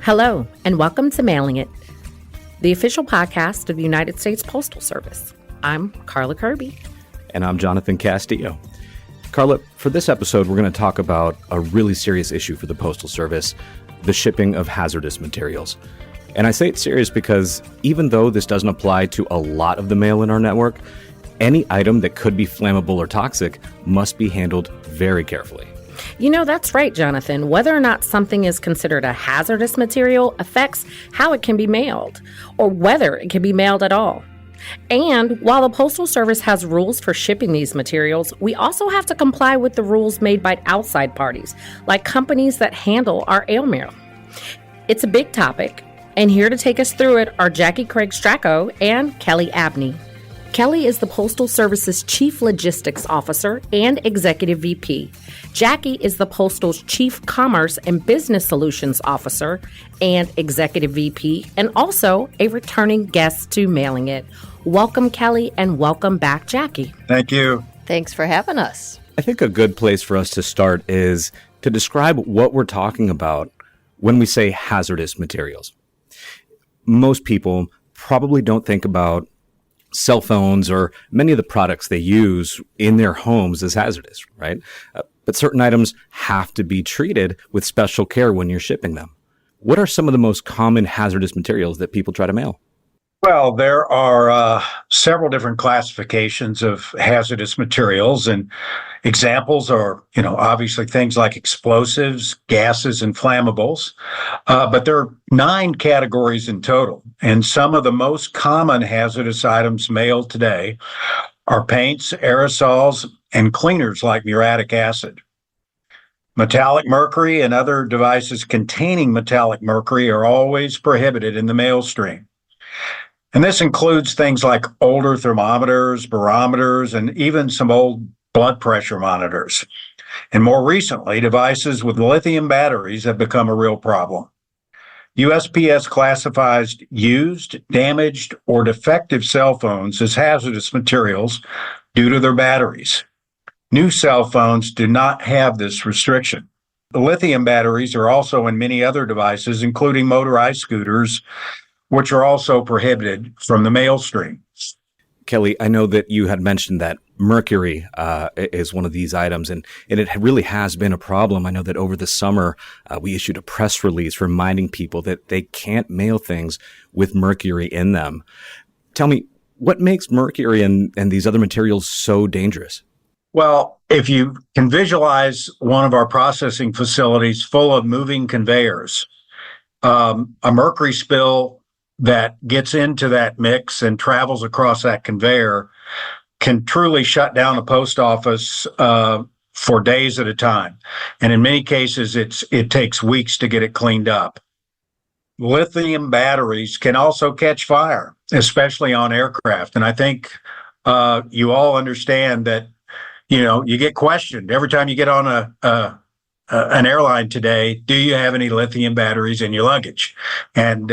Hello, and welcome to Mailin It, the official podcast of the United States Postal Service. I'm Carla Kirby. And I'm Jonathan Castillo. Carla, for this episode, we're going to talk about a really serious issue for the Postal Service, the shipping of hazardous materials. And I say it's serious because even though this doesn't apply to a lot of the mail in our network, any item that could be flammable or toxic must be handled very carefully. You know, that's right, Jonathan. Whether or not something is considered a hazardous material affects how it can be mailed, or whether it can be mailed at all. And while the Postal Service has rules for shipping these materials, we also have to comply with the rules made by outside parties, like companies that handle our airmail. It's a big topic, and here to take us through it are Jakki Strako and Kelly Abney. Kelly is the Postal Service's Chief Logistics Officer and Executive VP. Jakki is the Postal's Chief Commerce and Business Solutions Officer and Executive VP, and also a returning guest to Mailin It. Welcome, Kelly, and welcome back, Jakki. Thank you. Thanks for having us. I think a good place for us to start is to describe what we're talking about when we say hazardous materials. Most people probably don't think about cell phones or many of the products they use in their homes as hazardous, right? But certain items have to be treated with special care when you're shipping them. What are some of the most common hazardous materials that people try to mail? Well, there are several different classifications of hazardous materials, and examples are, obviously things like explosives, gases, and flammables. But there are 9 categories in total, and some of the most common hazardous items mailed today are paints, aerosols, and cleaners like muriatic acid. Metallic mercury and other devices containing metallic mercury are always prohibited in the mail stream. And this includes things like older thermometers, barometers, and even some old blood pressure monitors. And more recently, devices with lithium batteries have become a real problem. USPS classifies used, damaged, or defective cell phones as hazardous materials due to their batteries. New cell phones do not have this restriction. The lithium batteries are also in many other devices, including motorized scooters, which are also prohibited from the mail stream. Kelly, I know that you had mentioned that mercury is one of these items, and it really has been a problem. I know that over the summer, we issued a press release reminding people that they can't mail things with mercury in them. Tell me, what makes mercury and these other materials so dangerous? Well, if you can visualize one of our processing facilities full of moving conveyors, a mercury spill that gets into that mix and travels across that conveyor can truly shut down a post office for days at a time. And in many cases, it takes weeks to get it cleaned up. Lithium batteries can also catch fire, especially on aircraft. And I think you all understand that, you get questioned every time you get on an airline today, do you have any lithium batteries in your luggage? And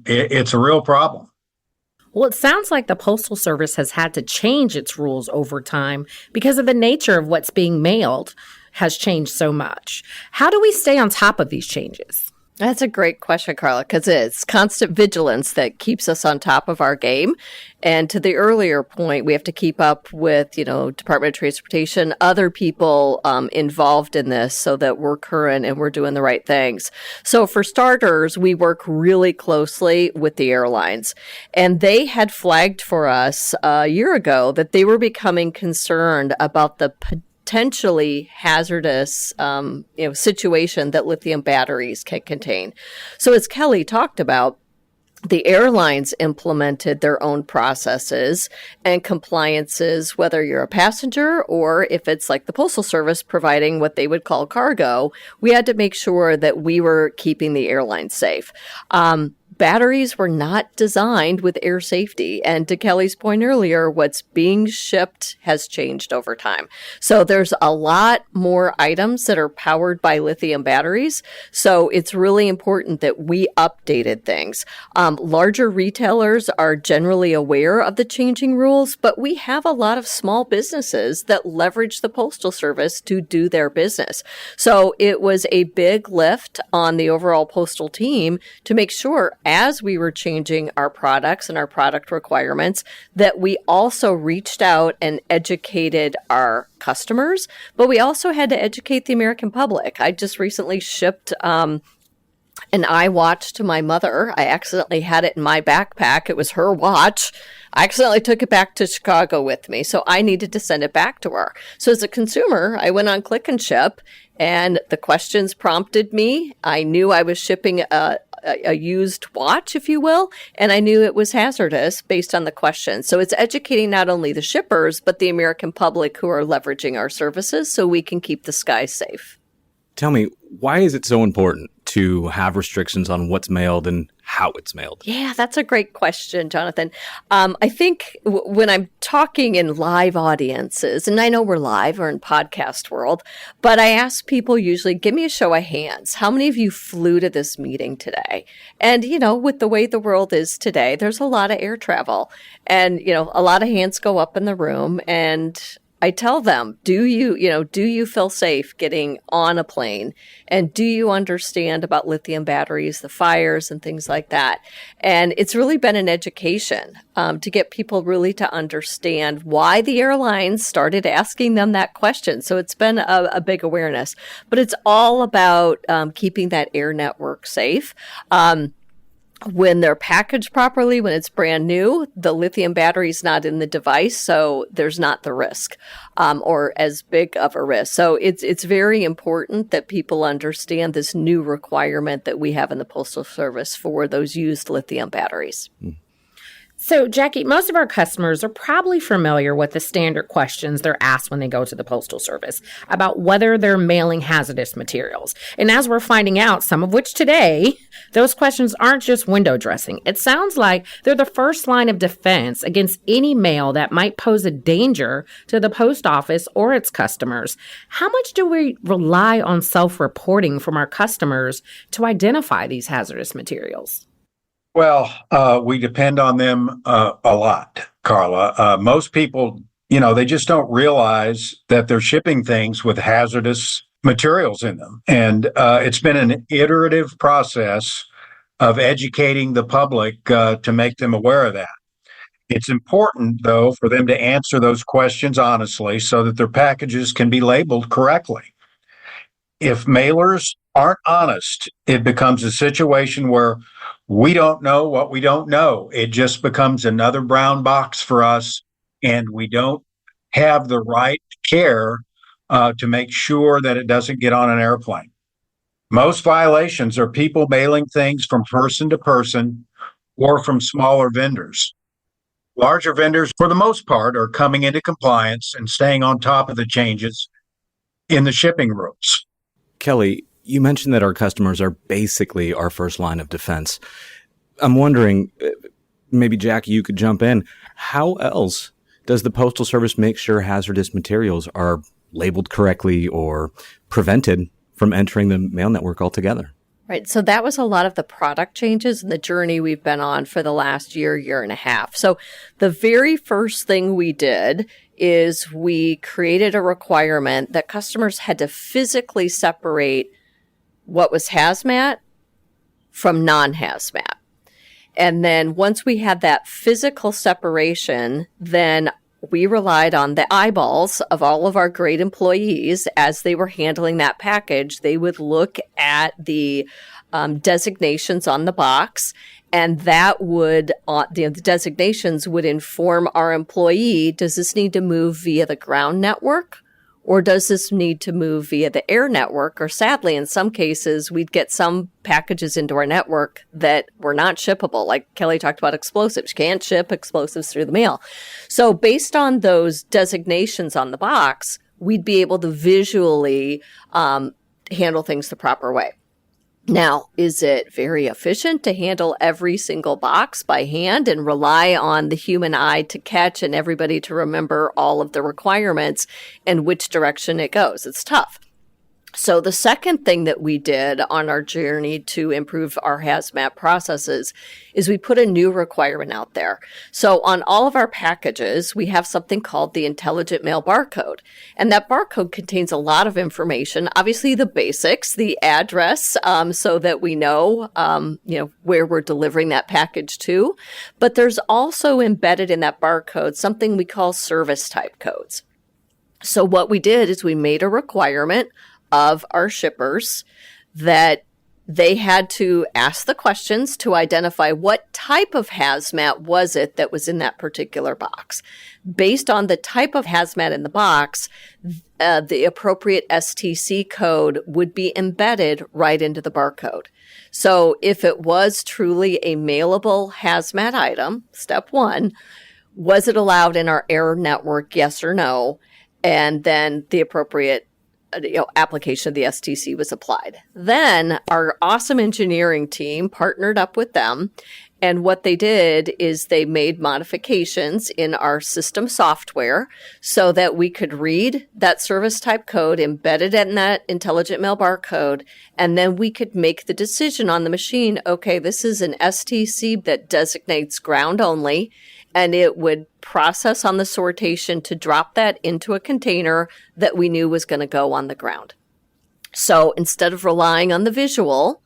it's a real problem. Well, it sounds like the Postal Service has had to change its rules over time because of the nature of what's being mailed has changed so much. How do we stay on top of these changes? That's a great question, Carla, because it's constant vigilance that keeps us on top of our game. And to the earlier point, we have to keep up with, Department of Transportation, other people involved in this so that we're current and we're doing the right things. So for starters, we work really closely with the airlines. And they had flagged for us a year ago that they were becoming concerned about the potentially hazardous situation that lithium batteries can contain. So as Kelly talked about, the airlines implemented their own processes and compliances, whether you're a passenger or if it's like the Postal Service providing what they would call cargo, we had to make sure that we were keeping the airlines safe. batteries were not designed with air safety. And to Kelly's point earlier, what's being shipped has changed over time. So there's a lot more items that are powered by lithium batteries. So it's really important that we updated things. Larger retailers are generally aware of the changing rules, but we have a lot of small businesses that leverage the Postal Service to do their business. So it was a big lift on the overall postal team to make sure, as we were changing our products and our product requirements, that we also reached out and educated our customers, but we also had to educate the American public. I just recently shipped an iWatch to my mother. I accidentally had it in my backpack. It was her watch. I accidentally took it back to Chicago with me, so I needed to send it back to her. So as a consumer, I went on Click and Ship, and the questions prompted me. I knew I was shipping a used watch, if you will, and I knew it was hazardous based on the questions. So it's educating not only the shippers, but the American public who are leveraging our services so we can keep the skies safe. Tell me, why is it so important to have restrictions on what's mailed and how it's mailed? Yeah, that's a great question, Jonathan. I think when I'm talking in live audiences, and I know we're live or in podcast world, but I ask people usually, give me a show of hands. How many of you flew to this meeting today? And, with the way the world is today, there's a lot of air travel. And, a lot of hands go up in the room, and I tell them, do you feel safe getting on a plane? And do you understand about lithium batteries, the fires and things like that? And it's really been an education to get people really to understand why the airlines started asking them that question. So it's been a big awareness, but it's all about keeping that air network safe. When they're packaged properly, when it's brand new, the lithium battery is not in the device, so there's not the risk or as big of a risk. So it's very important that people understand this new requirement that we have in the Postal Service for those used lithium batteries. So, Jakki, most of our customers are probably familiar with the standard questions they're asked when they go to the Postal Service about whether they're mailing hazardous materials. And as we're finding out, some of which today, those questions aren't just window dressing. It sounds like they're the first line of defense against any mail that might pose a danger to the post office or its customers. How much do we rely on self-reporting from our customers to identify these hazardous materials? Well, we depend on them a lot, Carla. Most people, they just don't realize that they're shipping things with hazardous materials in them. And it's been an iterative process of educating the public to make them aware of that. It's important, though, for them to answer those questions honestly so that their packages can be labeled correctly. If mailers aren't honest, it becomes a situation where we don't know what we don't know. It just becomes another brown box for us, and we don't have the right care to make sure that it doesn't get on an airplane. Most violations are people mailing things from person to person or from smaller vendors. Larger vendors, for the most part, are coming into compliance and staying on top of the changes in the shipping rules. Kelly, you mentioned that our customers are basically our first line of defense. I'm wondering, maybe Jakki, you could jump in. How else does the Postal Service make sure hazardous materials are labeled correctly or prevented from entering the mail network altogether? Right. So that was a lot of the product changes and the journey we've been on for the last year and a half. So the very first thing we did is we created a requirement that customers had to physically separate what was hazmat from non-hazmat. And then once we had that physical separation, then we relied on the eyeballs of all of our great employees as they were handling that package. They would look at the designations on the box, and that would, the designations would inform our employee, does this need to move via the ground network? Or does this need to move via the air network? Or sadly, in some cases, we'd get some packages into our network that were not shippable. Like Kelly talked about explosives. You can't ship explosives through the mail. So based on those designations on the box, we'd be able to visually handle things the proper way. Now, is it very efficient to handle every single box by hand and rely on the human eye to catch and everybody to remember all of the requirements and which direction it goes? It's tough. So the second thing that we did on our journey to improve our hazmat processes is we put a new requirement out there. So on all of our packages, we have something called the Intelligent Mail Barcode. And that barcode contains a lot of information, obviously the basics, the address, so that we know, where we're delivering that package to. But there's also embedded in that barcode something we call service type codes. So what we did is we made a requirement of our shippers that they had to ask the questions to identify what type of hazmat was it that was in that particular box. Based on the type of hazmat in the box, the appropriate STC code would be embedded right into the barcode. So if it was truly a mailable hazmat item, step one, was it allowed in our air network, yes or no? And then the appropriate application of the STC was applied. Then our awesome engineering team partnered up with them. And what they did is they made modifications in our system software so that we could read that service type code embedded in that intelligent mail barcode. And then we could make the decision on the machine, okay, this is an STC that designates ground only. And it would process on the sortation to drop that into a container that we knew was going to go on the ground. So instead of relying on the visual,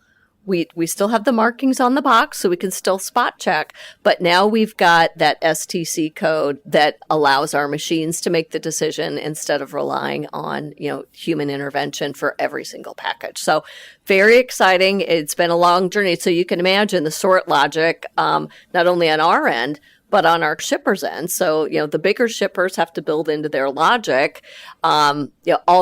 we still have the markings on the box so we can still spot check. But now we've got that STC code that allows our machines to make the decision instead of relying on, human intervention for every single package. So very exciting. It's been a long journey. So you can imagine the sort logic, not only on our end, but on our shippers' end. So, the bigger shippers have to build into their logic, all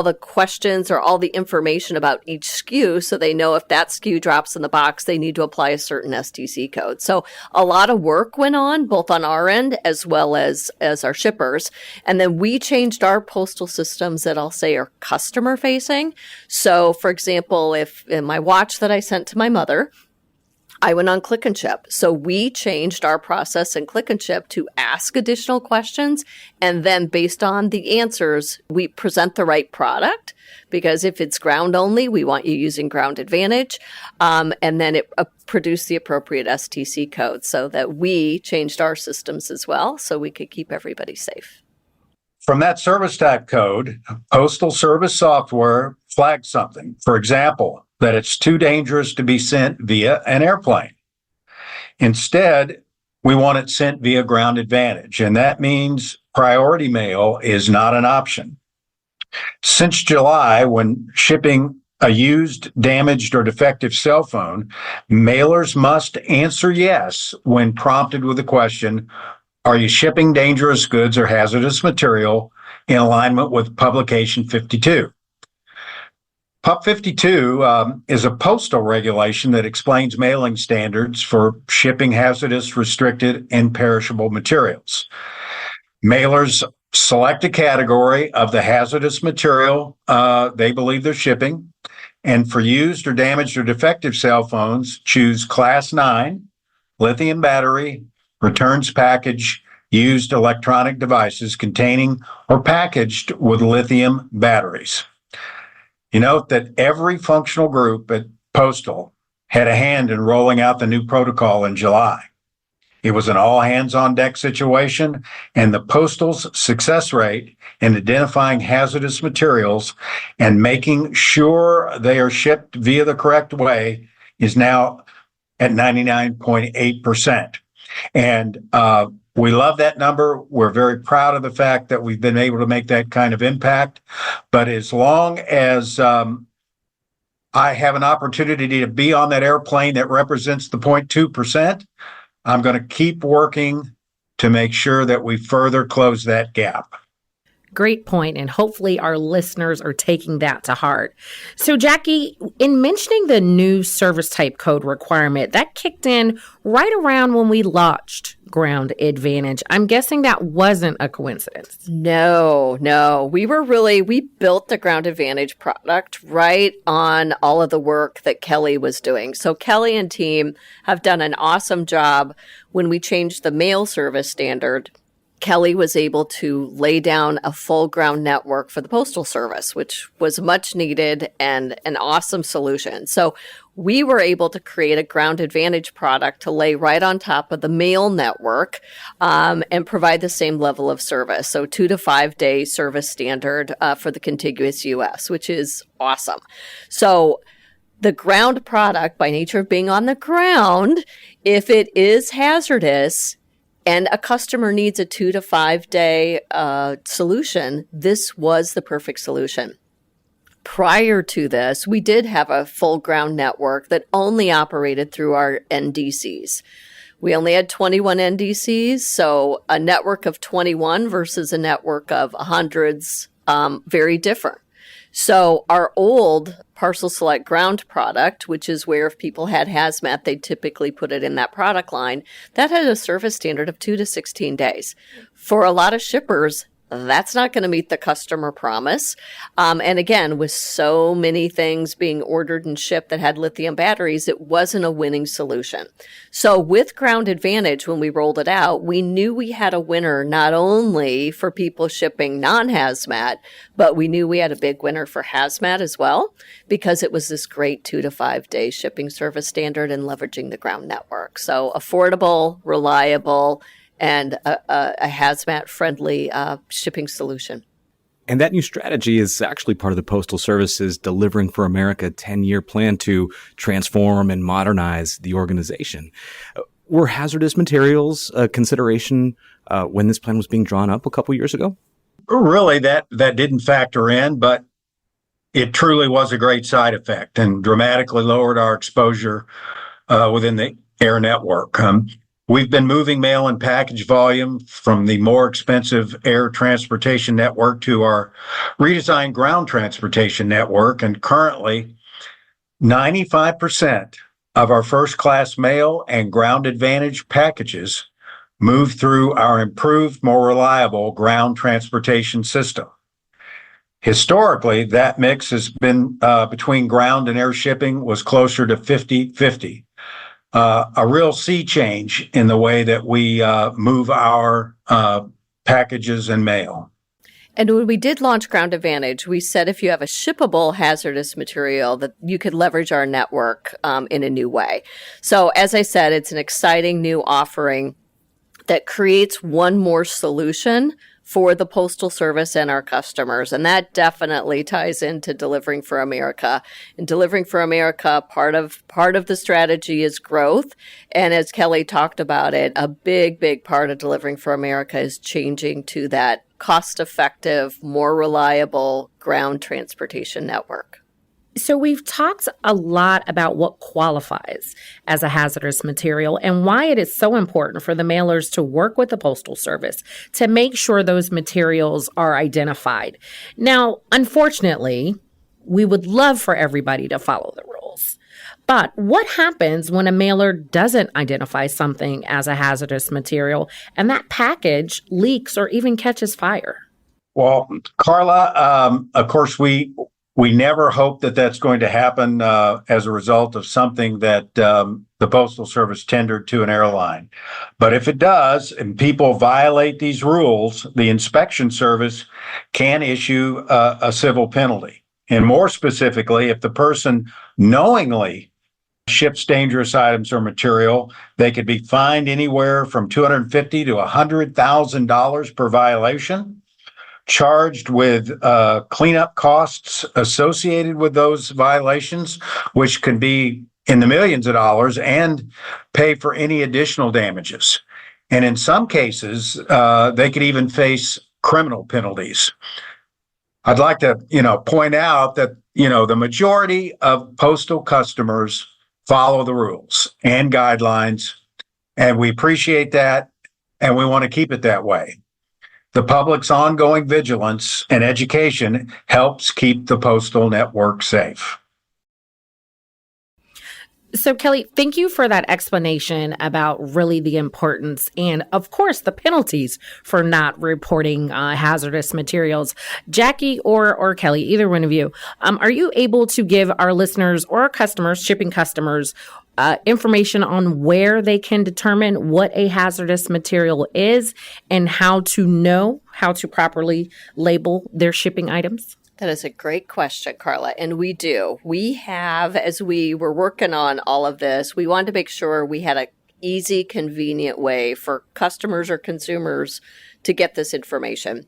the questions or all the information about each SKU so they know if that SKU drops in the box, they need to apply a certain STC code. So a lot of work went on, both on our end as well as our shippers. And then we changed our postal systems that I'll say are customer facing. So, for example, if in my watch that I sent to my mother, I went on Click and Ship. So we changed our process in Click and Ship to ask additional questions. And then based on the answers, we present the right product. Because if it's ground only, we want you using Ground Advantage. And then it produced the appropriate STC code so that we changed our systems as well so we could keep everybody safe. From that service type code, Postal Service software flags something. For example, that it's too dangerous to be sent via an airplane. Instead, we want it sent via Ground Advantage, and that means priority mail is not an option. Since July, when shipping a used, damaged, or defective cell phone, mailers must answer yes when prompted with the question, are you shipping dangerous goods or hazardous material in alignment with Publication 52? Pub 52 is a postal regulation that explains mailing standards for shipping hazardous, restricted, and perishable materials. Mailers select a category of the hazardous material they believe they're shipping, and for used or damaged or defective cell phones, choose Class 9, lithium battery, returns package, used electronic devices containing or packaged with lithium batteries. You note that every functional group at Postal had a hand in rolling out the new protocol in July. It was an all-hands-on-deck situation, and the Postal's success rate in identifying hazardous materials and making sure they are shipped via the correct way is now at 99.8%. And we love that number. We're very proud of the fact that we've been able to make that kind of impact. But as long as I have an opportunity to be on that airplane that represents the 0.2%, I'm going to keep working to make sure that we further close that gap. great point, and hopefully our listeners are taking that to heart. So, Jakki, in mentioning the new service type code requirement, that kicked in right around when we launched Ground Advantage. I'm guessing that wasn't a coincidence. No. We built the Ground Advantage product right on all of the work that Kelly was doing. So Kelly and team have done an awesome job. When we changed the mail service standard, Kelly was able to lay down a full ground network for the Postal Service, which was much needed and an awesome solution. So we were able to create a Ground Advantage product to lay right on top of the mail network and provide the same level of service. So 2 to 5 day service standard for the contiguous U.S., which is awesome. So the ground product, by nature of being on the ground, if it is hazardous, and a customer needs a 2 to 5 day solution, this was the perfect solution. Prior to this, we did have a full ground network that only operated through our NDCs. We only had 21 NDCs, so a network of 21 versus a network of hundreds, very different. So our old Parcel Select Ground product, which is where if people had hazmat, they'd typically put it in that product line, that had a service standard of 2 to 16 days. For a lot of shippers, that's not going to meet the customer promise. And again, with so many things being ordered and shipped that had lithium batteries, it wasn't a winning solution. So with Ground Advantage, when we rolled it out, we knew we had a winner not only for people shipping non-hazmat, but we knew we had a big winner for hazmat as well, because it was this great 2 to 5 day shipping service standard and leveraging the ground network. So affordable, reliable, and a hazmat-friendly shipping solution. And that new strategy is actually part of the Postal Service's Delivering for America 10-year plan to transform and modernize the organization. Were hazardous materials a consideration when this plan was being drawn up a couple years ago? Really, that didn't factor in, but it truly was a great side effect and dramatically lowered our exposure within the air network. We've been moving mail and package volume from the more expensive air transportation network to our redesigned ground transportation network, and currently 95% of our first-class mail and Ground Advantage packages move through our improved, more reliable ground transportation system. Historically, that mix has been between ground and air shipping was closer to 50-50. A real sea change in the way that we move our packages and mail. And when we did launch Ground Advantage, we said if you have a shippable hazardous material that you could leverage our network in a new way. So as I said, it's an exciting new offering that creates one more solution for the Postal Service and our customers. And that definitely ties into Delivering for America. And Delivering for America, part of the strategy is growth. And as Kelly talked about it, a big part of Delivering for America is changing to that cost-effective, more reliable ground transportation network. So we've talked a lot about what qualifies as a hazardous material and why it is so important for the mailers to work with the Postal Service to make sure those materials are identified. Now, unfortunately, we would love for everybody to follow the rules. But what happens when a mailer doesn't identify something as a hazardous material and that package leaks or even catches fire? Well, Carla, of course, we never hope that that's going to happen as a result of something that the Postal Service tendered to an airline. But if it does, and people violate these rules, the inspection service can issue a civil penalty. And more specifically, if the person knowingly ships dangerous items or material, they could be fined anywhere from $250,000 to $100,000 per violation, charged with cleanup costs associated with those violations, which can be in the millions of dollars, and pay for any additional damages. And in some cases, they could even face criminal penalties. I'd like to, point out that, the majority of postal customers follow the rules and guidelines, and we appreciate that, and we want to keep it that way. The public's ongoing vigilance and education helps keep the postal network safe. So, Kelly, thank you for that explanation about really the importance and, of course, the penalties for not reporting hazardous materials. Jakki or Kelly, either one of you, are you able to give our listeners or our customers, shipping customers, information on where they can determine what a hazardous material is and how to know how to properly label their shipping items? That is a great question, Carla. And we do. We have, as we were working on all of this, we wanted to make sure we had an easy, convenient way for customers or consumers to get this information.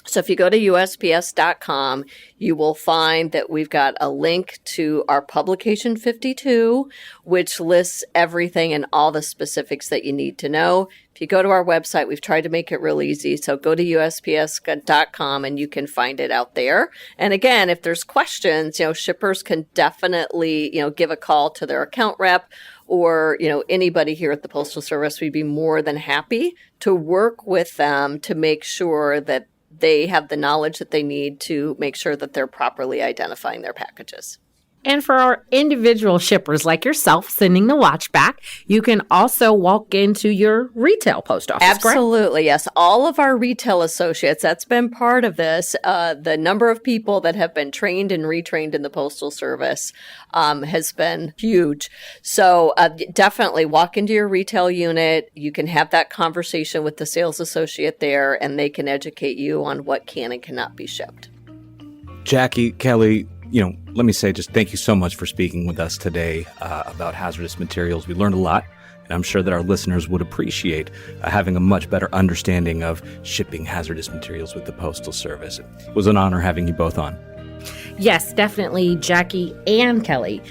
So if you go to USPS.com, you will find that we've got a link to our Publication 52, which lists everything and all the specifics that you need to know. If you go to our website, we've tried to make it real easy. So go to USPS.com and you can find it out there. And again, if there's questions, shippers can definitely, give a call to their account rep or, anybody here at the Postal Service. We'd be more than happy to work with them to make sure that they have the knowledge that they need to make sure that they're properly identifying their packages. And for our individual shippers like yourself sending the watch back, you can also walk into your retail post office, Absolutely, correct? Yes. All of our retail associates, that's been part of this. The number of people that have been trained and retrained in the Postal Service has been huge. So definitely walk into your retail unit. You can have that conversation with the sales associate there, and they can educate you on what can and cannot be shipped. Jakki, Kelly, let me say just thank you so much for speaking with us today about hazardous materials. We learned a lot, and I'm sure that our listeners would appreciate having a much better understanding of shipping hazardous materials with the Postal Service. It was an honor having you both on. Yes, definitely, Jakki and Kelly.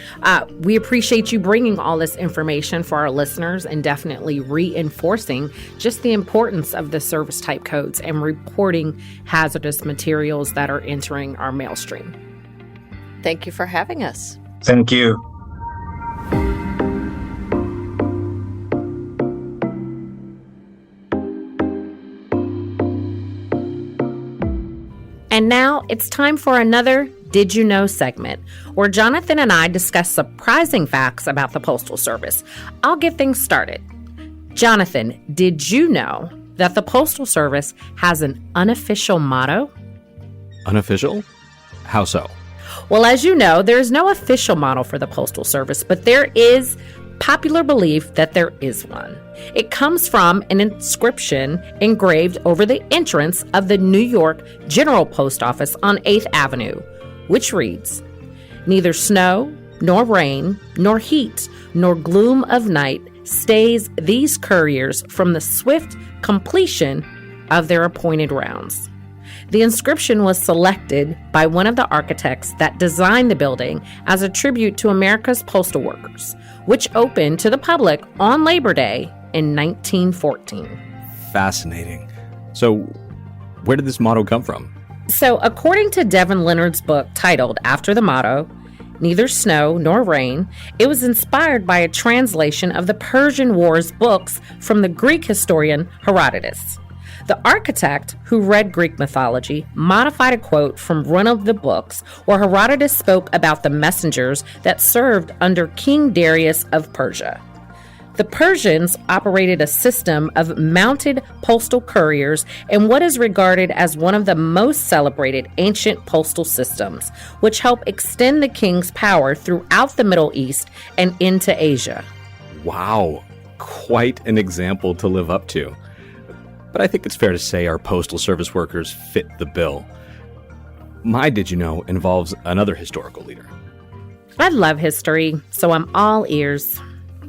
We appreciate you bringing all this information for our listeners and definitely reinforcing just the importance of the service type codes and reporting hazardous materials that are entering our mail stream. Thank you for having us. Thank you. And now it's time for another Did You Know segment, where Jonathan and I discuss surprising facts about the Postal Service. I'll get things started. Jonathan, did you know that the Postal Service has an unofficial motto? Unofficial? How so? Well, as you know, there is no official motto for the Postal Service, but there is popular belief that there is one. It comes from an inscription engraved over the entrance of the New York General Post Office on 8th Avenue, which reads, "Neither snow, nor rain, nor heat, nor gloom of night stays these couriers from the swift completion of their appointed rounds." The inscription was selected by one of the architects that designed the building as a tribute to America's postal workers, which opened to the public on Labor Day in 1914. Fascinating. So, where did this motto come from? So, according to Devin Leonard's book titled After the Motto, Neither Snow Nor Rain, it was inspired by a translation of the Persian Wars books from the Greek historian Herodotus. The architect, who read Greek mythology, modified a quote from one of the books where Herodotus spoke about the messengers that served under King Darius of Persia. The Persians operated a system of mounted postal couriers in what is regarded as one of the most celebrated ancient postal systems, which helped extend the king's power throughout the Middle East and into Asia. Wow, quite an example to live up to. But I think it's fair to say our Postal Service workers fit the bill. My Did You Know involves another historical leader. I love history, so I'm all ears.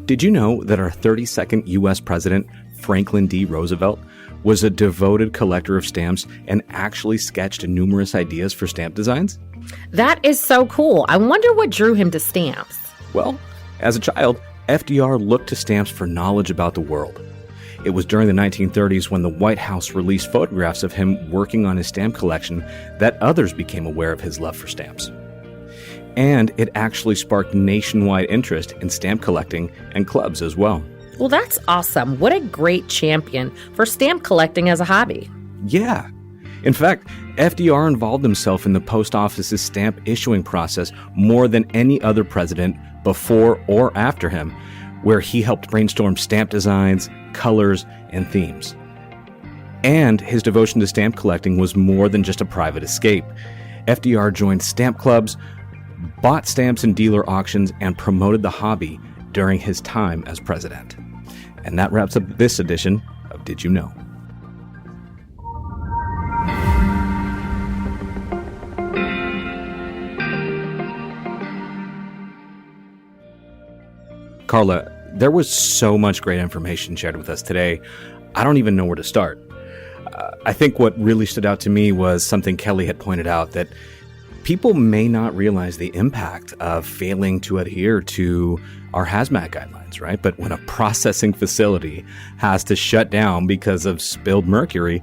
Did you know that our 32nd U.S. President, Franklin D. Roosevelt, was a devoted collector of stamps and actually sketched numerous ideas for stamp designs? That is so cool. I wonder what drew him to stamps. Well, as a child, FDR looked to stamps for knowledge about the world. It was during the 1930s when the White House released photographs of him working on his stamp collection that others became aware of his love for stamps. And it actually sparked nationwide interest in stamp collecting and clubs as well. Well, that's awesome. What a great champion for stamp collecting as a hobby. Yeah. In fact, FDR involved himself in the post office's stamp issuing process more than any other president before or after him, where he helped brainstorm stamp designs, colors, and themes. And his devotion to stamp collecting was more than just a private escape. FDR joined stamp clubs, bought stamps in dealer auctions, and promoted the hobby during his time as president. And that wraps up this edition of Did You Know? Carla, there was so much great information shared with us today. I don't even know where to start. I think what really stood out to me was something Kelly had pointed out, that people may not realize the impact of failing to adhere to our hazmat guidelines, right? But when a processing facility has to shut down because of spilled mercury,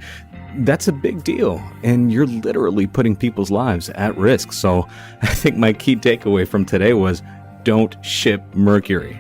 that's a big deal. And you're literally putting people's lives at risk. So I think my key takeaway from today was don't ship mercury.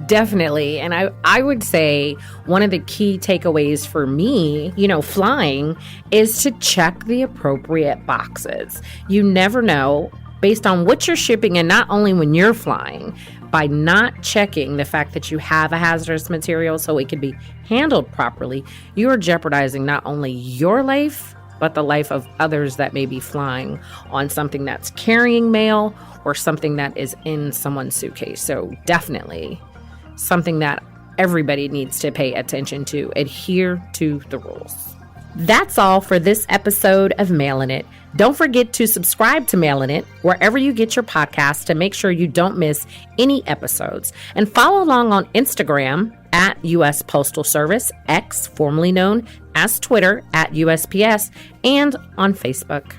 Definitely. And I would say one of the key takeaways for me, flying, is to check the appropriate boxes. You never know, based on what you're shipping, and not only when you're flying, by not checking the fact that you have a hazardous material so it can be handled properly, you are jeopardizing not only your life, but the life of others that may be flying on something that's carrying mail or something that is in someone's suitcase. So definitely something that everybody needs to pay attention to. Adhere to the rules. That's all for this episode of Mailin It. Don't forget to subscribe to Mailin It wherever you get your podcasts to make sure you don't miss any episodes. And follow along on Instagram at U.S. Postal Service, X, formerly known as Twitter, at USPS, and on Facebook.